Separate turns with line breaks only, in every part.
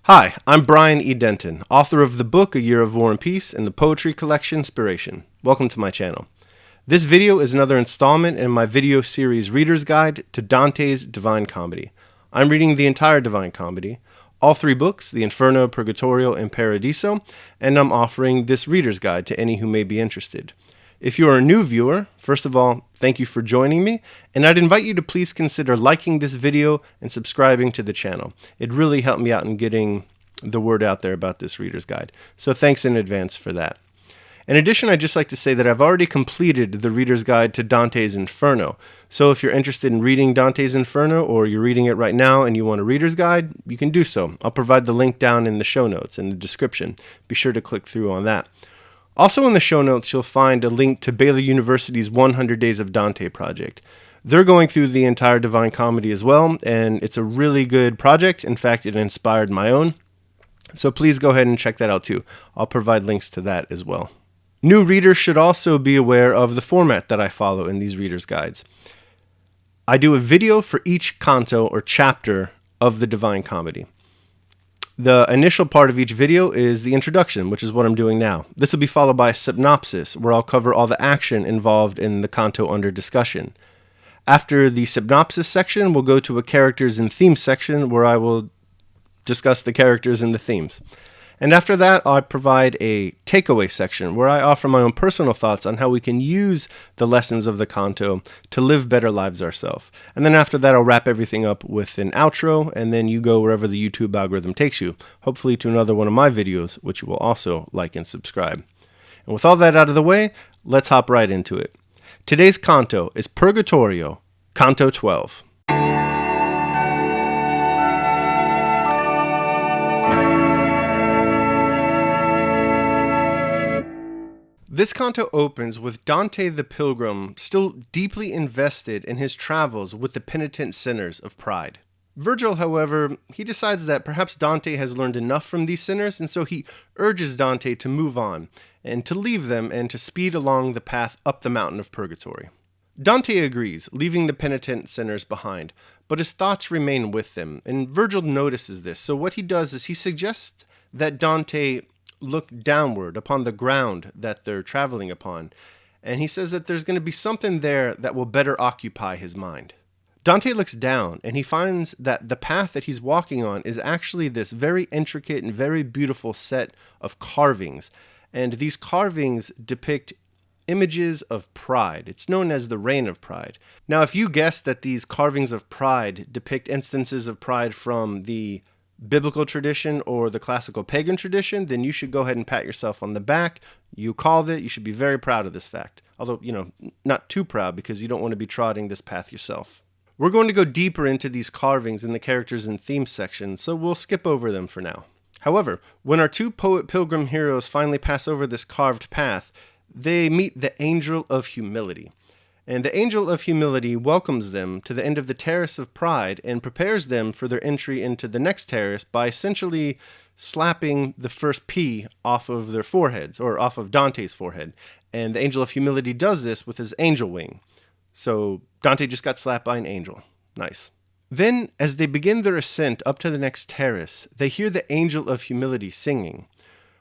Hi, I'm Brian E. Denton, author of the book A Year of War and Peace and the poetry collection Inspiration. Welcome to my channel. This video is another installment in my video series Reader's Guide to Dante's Divine Comedy. I'm reading the entire Divine Comedy, all three books, the Inferno, Purgatorio, and Paradiso, and I'm offering this Reader's Guide to any who may be interested. If you are a new viewer, first of all, thank you for joining me, and I'd invite you to please consider liking this video and subscribing to the channel. It really helped me out in getting the word out there about this Reader's Guide, so thanks in advance for that. In addition, I'd just like to say that I've already completed the Reader's Guide to Dante's Inferno, so if you're interested in reading Dante's Inferno, or you're reading it right now and you want a Reader's Guide, you can do so. I'll provide the link down in the show notes in the description. Be sure to click through on that. Also in the show notes, you'll find a link to Baylor University's 100 Days of Dante project. They're going through the entire Divine Comedy as well, and it's a really good project. In fact, it inspired my own. So please go ahead and check that out too. I'll provide links to that as well. New readers should also be aware of the format that I follow in these reader's guides. I do a video for each canto or chapter of the Divine Comedy. The initial part of each video is the introduction, which is what I'm doing now. This will be followed by a synopsis, where I'll cover all the action involved in the canto under discussion. After the synopsis section, we'll go to a characters and themes section, where I will discuss the characters and the themes. And after that, I provide a takeaway section, where I offer my own personal thoughts on how we can use the lessons of the canto to live better lives ourselves. And then after that, I'll wrap everything up with an outro, and then you go wherever the YouTube algorithm takes you, hopefully to another one of my videos, which you will also like and subscribe. And with all that out of the way, let's hop right into it. Today's canto is Purgatorio, Canto 12. This canto opens with Dante the Pilgrim still deeply invested in his travels with the penitent sinners of pride. Virgil, however, he decides that perhaps Dante has learned enough from these sinners, and so he urges Dante to move on, and to leave them, and to speed along the path up the mountain of purgatory. Dante agrees, leaving the penitent sinners behind, but his thoughts remain with them, and Virgil notices this, so what he does is he suggests that Dante look downward upon the ground that they're traveling upon, and he says that there's going to be something there that will better occupy his mind. Dante looks down, and he finds that the path that he's walking on is actually this very intricate and very beautiful set of carvings, and these carvings depict images of pride. It's known as the Reign of Pride. Now, if you guessed that these carvings of pride depict instances of pride from the biblical tradition or the classical pagan tradition, then you should go ahead and pat yourself on the back. You called it. You should be very proud of this fact. Although, not too proud, because you don't want to be trotting this path yourself. We're going to go deeper into these carvings in the characters and themes section, so we'll skip over them for now. However, when our two poet pilgrim heroes finally pass over this carved path, they meet the Angel of Humility. And the Angel of Humility welcomes them to the end of the Terrace of Pride and prepares them for their entry into the next terrace by essentially slapping the first P off of their foreheads, or off of Dante's forehead. And the Angel of Humility does this with his angel wing. So Dante just got slapped by an angel. Nice. Then, as they begin their ascent up to the next terrace, they hear the Angel of Humility singing.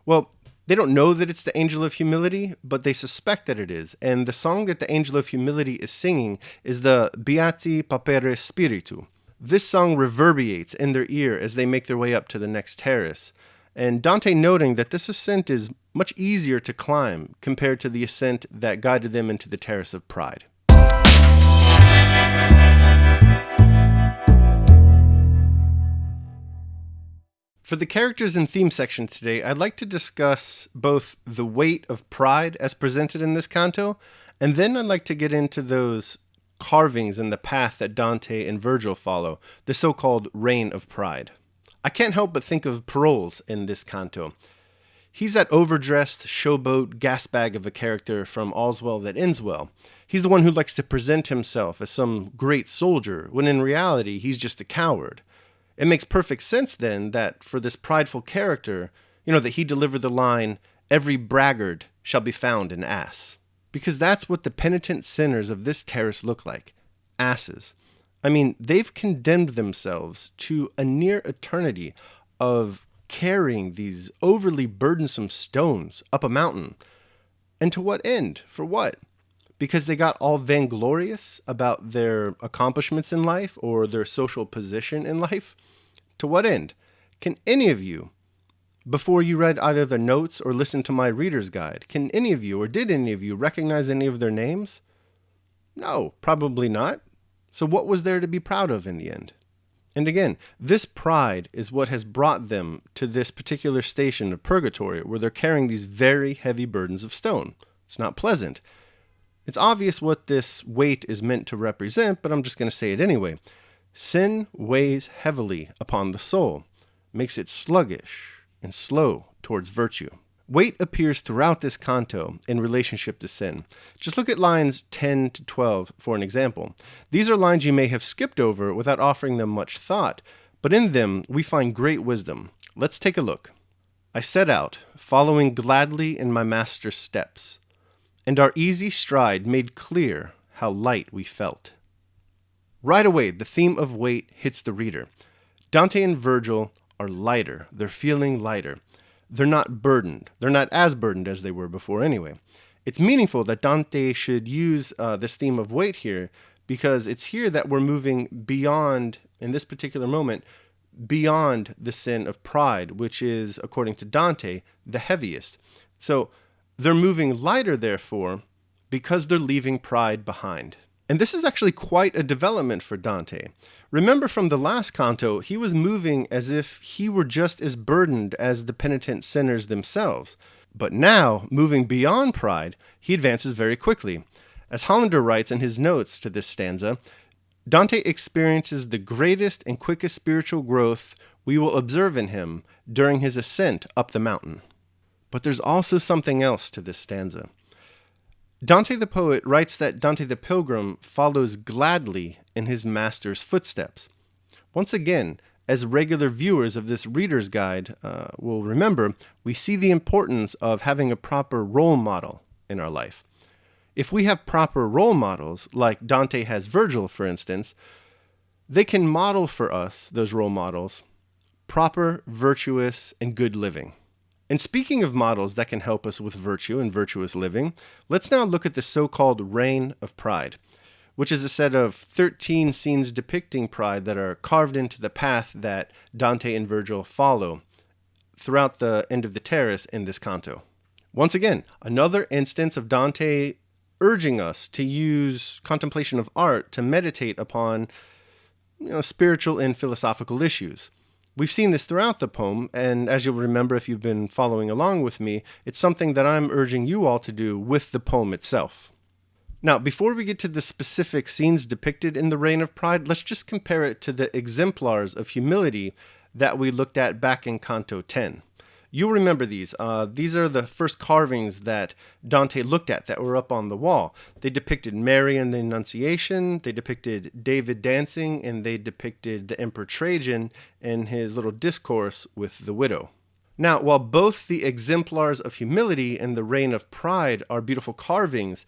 Well, they don't know that it's the Angel of Humility, but they suspect that it is. And the song that the Angel of Humility is singing is the Beati Papere Spiritu. This song reverberates in their ear as they make their way up to the next terrace. And Dante noting that this ascent is much easier to climb compared to the ascent that guided them into the Terrace of Pride. For the characters and theme section today, I'd like to discuss both the weight of pride as presented in this canto, and then I'd like to get into those carvings in the path that Dante and Virgil follow, the so-called Reign of Pride. I can't help but think of Paroles in this canto. He's that overdressed, showboat, gasbag of a character from All's Well That Ends Well. He's the one who likes to present himself as some great soldier, when in reality he's just a coward. It makes perfect sense then that for this prideful character, that he delivered the line, "Every braggart shall be found an ass." Because that's what the penitent sinners of this terrace look like, asses. I mean, they've condemned themselves to a near eternity of carrying these overly burdensome stones up a mountain. And to what end? For what? Because they got all vainglorious about their accomplishments in life or their social position in life? To what end? Can any of you, before you read either the notes or listened to my reader's guide, can any of you or did any of you recognize any of their names? No, probably not. So what was there to be proud of in the end? And again, this pride is what has brought them to this particular station of Purgatorio, where they're carrying these very heavy burdens of stone. It's not pleasant. It's obvious what this weight is meant to represent, but I'm just going to say it anyway. Sin weighs heavily upon the soul, makes it sluggish and slow towards virtue. Weight appears throughout this canto in relationship to sin. Just look at lines 10 to 12 for an example. These are lines you may have skipped over without offering them much thought, but in them we find great wisdom. Let's take a look. I set out, following gladly in my master's steps, and our easy stride made clear how light we felt. Right away, the theme of weight hits the reader. Dante and Virgil are lighter. They're feeling lighter. They're not burdened. They're not as burdened as they were before anyway. It's meaningful that Dante should use this theme of weight here, because it's here that we're moving beyond, in this particular moment, beyond the sin of pride, which is, according to Dante, the heaviest. So they're moving lighter, therefore, because they're leaving pride behind. And this is actually quite a development for Dante. Remember from the last canto, he was moving as if he were just as burdened as the penitent sinners themselves. But now, moving beyond pride, he advances very quickly. As Hollander writes in his notes to this stanza, Dante experiences the greatest and quickest spiritual growth we will observe in him during his ascent up the mountain. But there's also something else to this stanza. Dante the poet writes that Dante the pilgrim follows gladly in his master's footsteps. Once again, as regular viewers of this reader's guide will remember, we see the importance of having a proper role model in our life. If we have proper role models, like Dante has Virgil, for instance, they can model for us, those role models, proper, virtuous, and good living. And speaking of models that can help us with virtue and virtuous living, let's now look at the so-called Reign of Pride, which is a set of 13 scenes depicting pride that are carved into the path that Dante and Virgil follow throughout the end of the terrace in this canto. Once again, another instance of Dante urging us to use contemplation of art to meditate upon spiritual and philosophical issues. We've seen this throughout the poem, and as you'll remember if you've been following along with me, it's something that I'm urging you all to do with the poem itself. Now, before we get to the specific scenes depicted in the Reign of Pride, let's just compare it to the exemplars of humility that we looked at back in Canto 10. You'll remember these. These are the first carvings that Dante looked at that were up on the wall. They depicted Mary and the Annunciation, they depicted David dancing, and they depicted the Emperor Trajan in his little discourse with the widow. Now, while both the exemplars of humility and the Reign of Pride are beautiful carvings,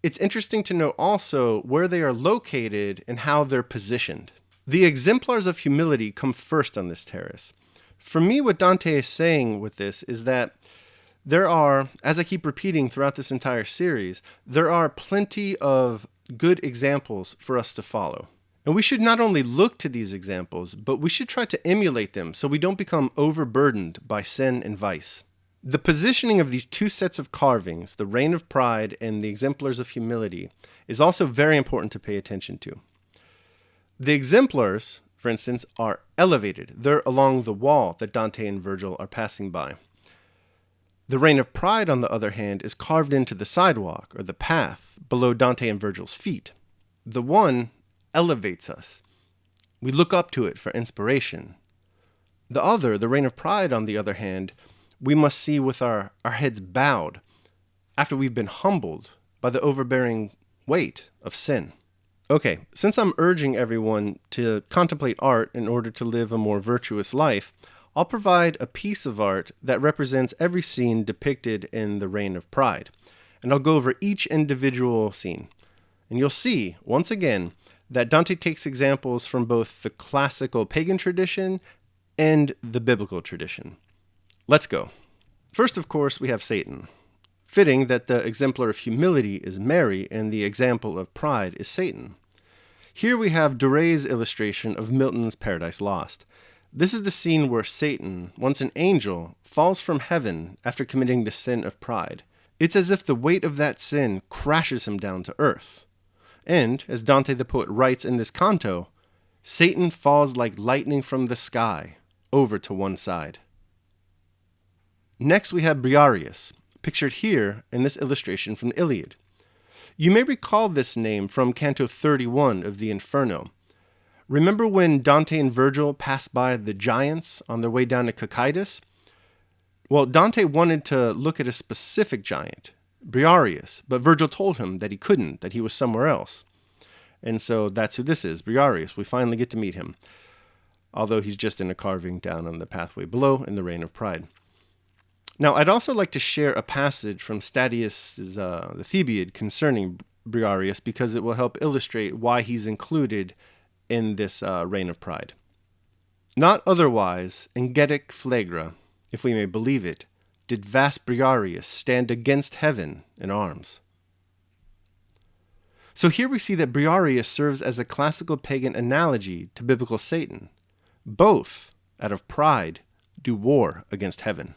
it's interesting to note also where they are located and how they're positioned. The exemplars of humility come first on this terrace. For me, what Dante is saying with this is that there are, as I keep repeating throughout this entire series, there are plenty of good examples for us to follow. And we should not only look to these examples, but we should try to emulate them so we don't become overburdened by sin and vice. The positioning of these two sets of carvings, the Reign of Pride and the exemplars of humility, is also very important to pay attention to. The exemplars, for instance, are elevated. They're along the wall that Dante and Virgil are passing by. The Reign of Pride, on the other hand, is carved into the sidewalk, or the path, below Dante and Virgil's feet. The one elevates us. We look up to it for inspiration. The other, the Reign of Pride, on the other hand, we must see with our heads bowed, after we've been humbled by the overbearing weight of sin. Okay, since I'm urging everyone to contemplate art in order to live a more virtuous life, I'll provide a piece of art that represents every scene depicted in the Reign of Pride. And I'll go over each individual scene. And you'll see, once again, that Dante takes examples from both the classical pagan tradition and the biblical tradition. Let's go. First, of course, we have Satan. Fitting that the exemplar of humility is Mary and the example of pride is Satan. Here we have Doré's illustration of Milton's Paradise Lost. This is the scene where Satan, once an angel, falls from heaven after committing the sin of pride. It's as if the weight of that sin crashes him down to earth. And, as Dante the poet writes in this canto, Satan falls like lightning from the sky, over to one side. Next we have Briareus, pictured here in this illustration from the Iliad. You may recall this name from Canto 31 of the Inferno. Remember when Dante and Virgil passed by the giants on their way down to Cocytus? Well, Dante wanted to look at a specific giant, Briareus, but Virgil told him that he couldn't, that he was somewhere else. And so that's who this is, Briareus. We finally get to meet him, although he's just in a carving down on the pathway below in the Reign of Pride. Now, I'd also like to share a passage from Statius's the Thebaid concerning Briareus because it will help illustrate why he's included in this Reign of Pride. Not otherwise, engetic flagra, if we may believe it, did vast Briareus stand against heaven in arms. So here we see that Briareus serves as a classical pagan analogy to biblical Satan. Both, out of pride, do war against heaven.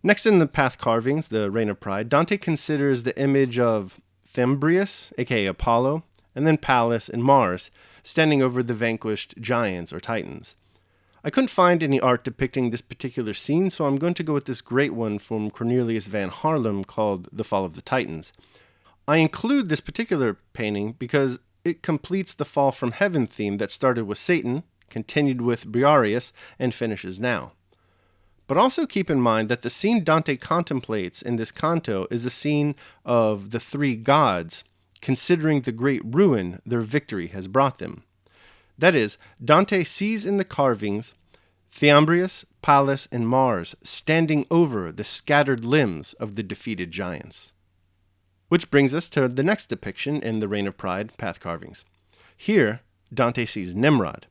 Next in the path carvings, the Reign of Pride, Dante considers the image of Thymbrius, aka Apollo, and then Pallas and Mars, standing over the vanquished giants or titans. I couldn't find any art depicting this particular scene, so I'm going to go with this great one from Cornelius van Haarlem called The Fall of the Titans. I include this particular painting because it completes the fall from heaven theme that started with Satan, continued with Briareus, and finishes now. But also keep in mind that the scene Dante contemplates in this canto is a scene of the three gods, considering the great ruin their victory has brought them. That is, Dante sees in the carvings Thymbrius, Pallas, and Mars standing over the scattered limbs of the defeated giants. Which brings us to the next depiction in the Reign of Pride path carvings. Here, Dante sees Nimrod.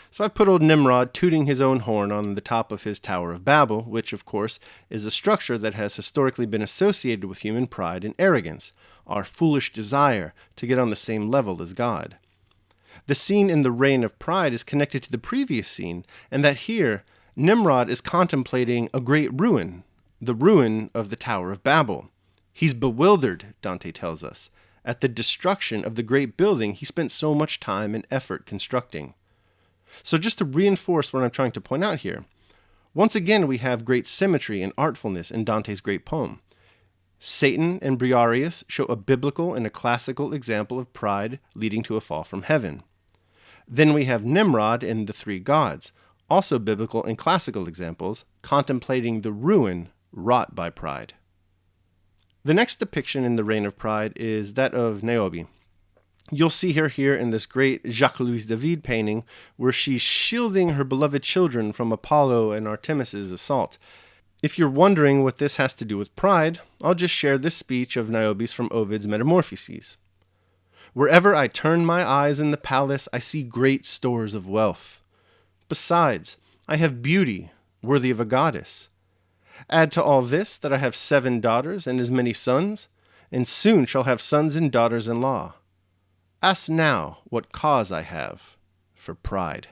So I've put old Nimrod tooting his own horn on the top of his Tower of Babel, which, of course, is a structure that has historically been associated with human pride and arrogance, our foolish desire to get on the same level as God. The scene in the Reign of Pride is connected to the previous scene, and that here, Nimrod is contemplating a great ruin, the ruin of the Tower of Babel. He's bewildered, Dante tells us, at the destruction of the great building he spent so much time and effort constructing. So just to reinforce what I'm trying to point out here, once again we have great symmetry and artfulness in Dante's great poem. Satan and Briareus show a biblical and a classical example of pride leading to a fall from heaven. Then we have Nimrod and the three gods, also biblical and classical examples, contemplating the ruin wrought by pride. The next depiction in the Reign of Pride is that of Niobe. You'll see her here in this great Jacques-Louis David painting where she's shielding her beloved children from Apollo and Artemis's assault. If you're wondering what this has to do with pride, I'll just share this speech of Niobe's from Ovid's Metamorphoses. Wherever I turn my eyes in the palace, I see great stores of wealth. Besides, I have beauty worthy of a goddess. Add to all this that I have 7 daughters and as many sons, and soon shall have sons and daughters-in-law. Ask now what cause I have for pride.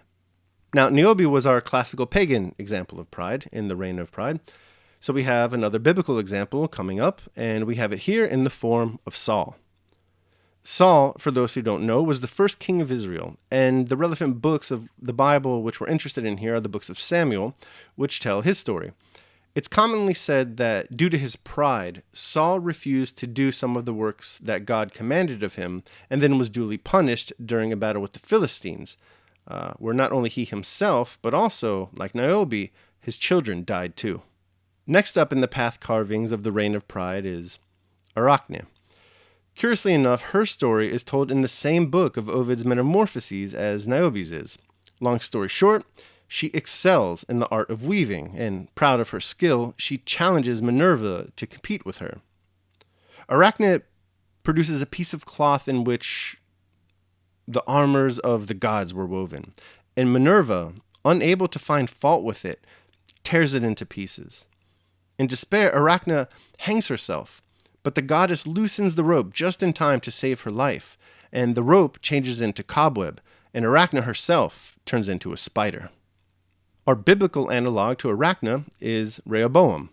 Now, Niobe was our classical pagan example of pride in the Reign of Pride. So we have another biblical example coming up, and we have it here in the form of Saul. Saul, for those who don't know, was the first king of Israel, and the relevant books of the Bible which we're interested in here are the books of Samuel, which tell his story. It's commonly said that due to his pride, Saul refused to do some of the works that God commanded of him, and then was duly punished during a battle with the Philistines, where not only he himself, but also, like Niobe, his children died too. Next up in the path carvings of the Reign of Pride is Arachne. Curiously enough, her story is told in the same book of Ovid's Metamorphoses as Niobe's is. Long story short, she excels in the art of weaving, and proud of her skill, she challenges Minerva to compete with her. Arachne produces a piece of cloth in which the armors of the gods were woven, and Minerva, unable to find fault with it, tears it into pieces. In despair, Arachne hangs herself, but the goddess loosens the rope just in time to save her life, and the rope changes into cobweb, and Arachne herself turns into a spider. Our biblical analog to Arachne is Rehoboam.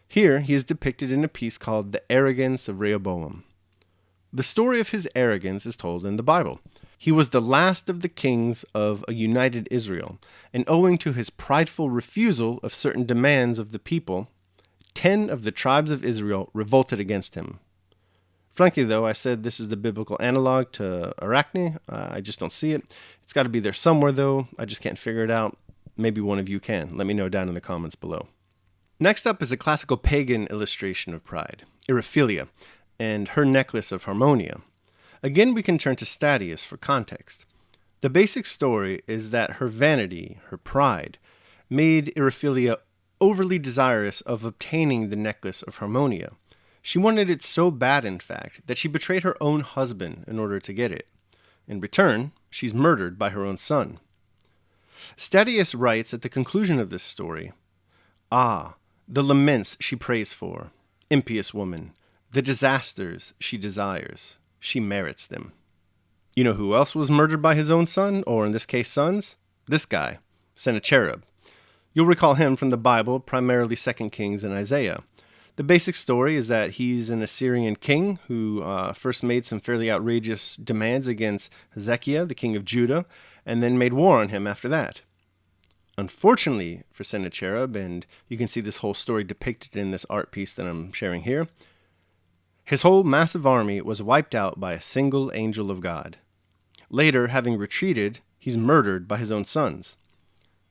Here, he is depicted in a piece called The Arrogance of Rehoboam. The story of his arrogance is told in the Bible. He was the last of the kings of a united Israel, and owing to his prideful refusal of certain demands of the people, 10 of the tribes of Israel revolted against him. Frankly, though, I said this is the biblical analog to Arachne. I just don't see it. It's got to be there somewhere, though. I just can't figure it out. Maybe one of you can. Let me know down in the comments below. Next up is a classical pagan illustration of pride, Eryphilia, and her necklace of Harmonia. Again, we can turn to Statius for context. The basic story is that her vanity, her pride, made Eryphilia overly desirous of obtaining the necklace of Harmonia. She wanted it so bad, in fact, that she betrayed her own husband in order to get it. In return, she's murdered by her own son. Statius writes at the conclusion of this story, "Ah, the laments she prays for, impious woman, the disasters she desires, she merits them." You know who else was murdered by his own son, or in this case sons? This guy, Sennacherib. You'll recall him from the Bible, primarily 2 Kings and Isaiah. The basic story is that he's an Assyrian king who first made some fairly outrageous demands against Hezekiah, the king of Judah, and then made war on him after that. Unfortunately for Sennacherib, and you can see this whole story depicted in this art piece that I'm sharing here, his whole massive army was wiped out by a single angel of God. Later, having retreated, he's murdered by his own sons.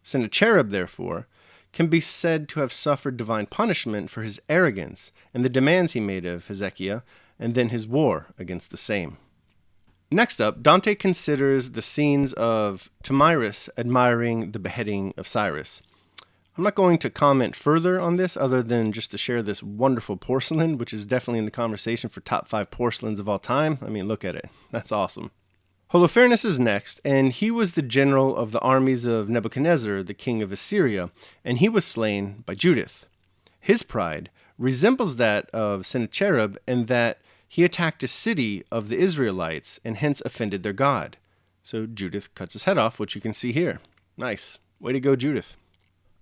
Sennacherib, therefore, can be said to have suffered divine punishment for his arrogance and the demands he made of Hezekiah, and then his war against the same. Next up, Dante considers the scenes of Thamyris admiring the beheading of Cyrus. I'm not going to comment further on this other than just to share this wonderful porcelain, which is definitely in the conversation for top 5 porcelains of all time. I mean, look at it. That's awesome. Holofernes is next, and he was the general of the armies of Nebuchadnezzar, the king of Assyria, and he was slain by Judith. His pride resembles that of Sennacherib in that he attacked a city of the Israelites and hence offended their god. So Judith cuts his head off, which you can see here. Nice. Way to go, Judith.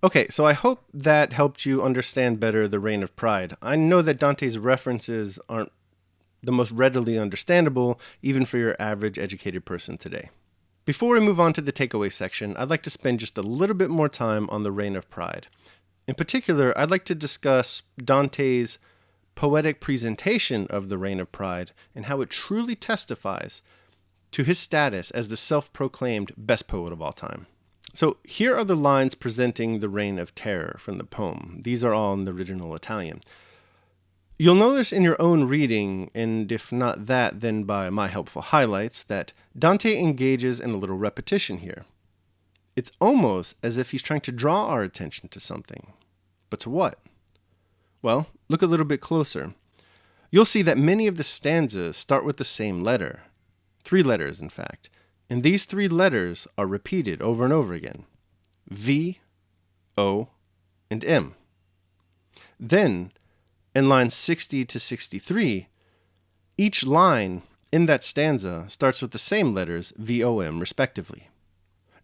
Okay, so I hope that helped you understand better the reign of pride. I know that Dante's references aren't the most readily understandable, even for your average educated person today. Before we move on to the takeaway section, I'd like to spend just a little bit more time on the reign of pride. In particular, I'd like to discuss Dante's poetic presentation of the reign of pride and how it truly testifies to his status as the self-proclaimed best poet of all time. So here are the lines presenting the reign of terror from the poem. These are all in the original Italian. You'll notice in your own reading, and if not that, then by my helpful highlights, that Dante engages in a little repetition here. It's almost as if he's trying to draw our attention to something. But to what? Well, look a little bit closer. You'll see that many of the stanzas start with the same letter. 3 letters, in fact. And these 3 letters are repeated over and over again. V, O, and M. Then, in lines 60 to 63, each line in that stanza starts with the same letters, V, O, M, respectively.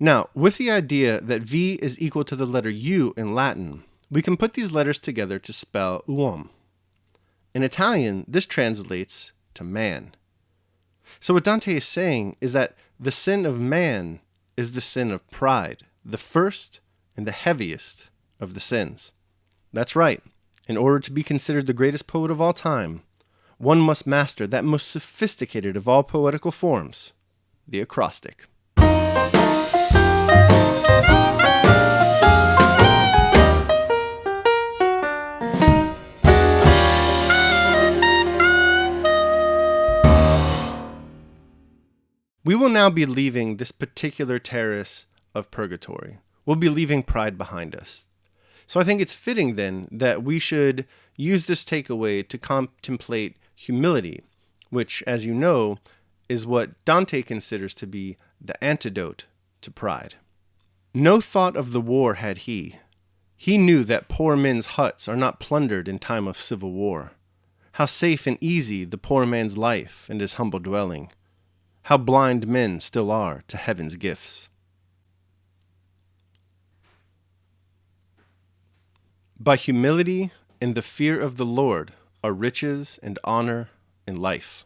Now, with the idea that V is equal to the letter U in Latin, we can put these letters together to spell uomo. In Italian, this translates to man. So what Dante is saying is that the sin of man is the sin of pride, the first and the heaviest of the sins. That's right. In order to be considered the greatest poet of all time, one must master that most sophisticated of all poetical forms, the acrostic. We will now be leaving this particular terrace of purgatory. We'll be leaving pride behind us. So I think it's fitting then that we should use this takeaway to contemplate humility, which, as you know, is what Dante considers to be the antidote to pride. No thought of the war had he. He knew that poor men's huts are not plundered in time of civil war. How safe and easy the poor man's life and his humble dwelling. How blind men still are to heaven's gifts. By humility and the fear of the Lord are riches and honor and life.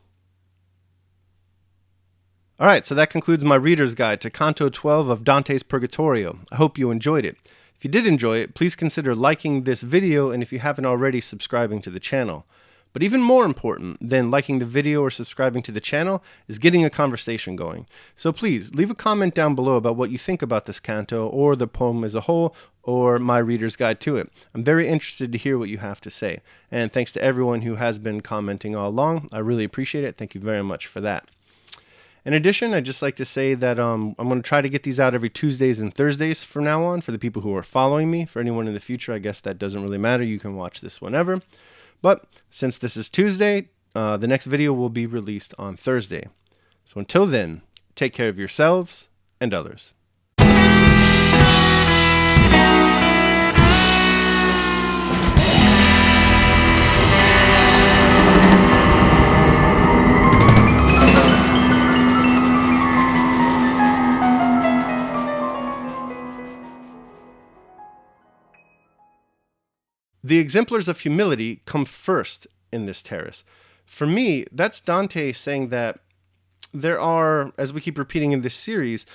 All right, so that concludes my reader's guide to Canto 12 of Dante's Purgatorio. I hope you enjoyed it. If you did enjoy it, please consider liking this video, and if you haven't already, subscribing to the channel. But even more important than liking the video or subscribing to the channel is getting a conversation going. So please, leave a comment down below about what you think about this canto, or the poem as a whole, or my reader's guide to it. I'm very interested to hear what you have to say. And thanks to everyone who has been commenting all along. I really appreciate it. Thank you very much for that. In addition, I'd just like to say that I'm going to try to get these out every Tuesdays and Thursdays from now on for the people who are following me. For anyone in the future, I guess that doesn't really matter. You can watch this whenever. But since this is Tuesday, the next video will be released on Thursday. So until then, take care of yourselves and others. The exemplars of humility come first in this terrace. For me, that's Dante saying that there are, as we keep repeating in this series,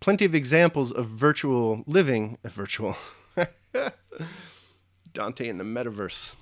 plenty of examples of virtual living, Dante in the metaverse.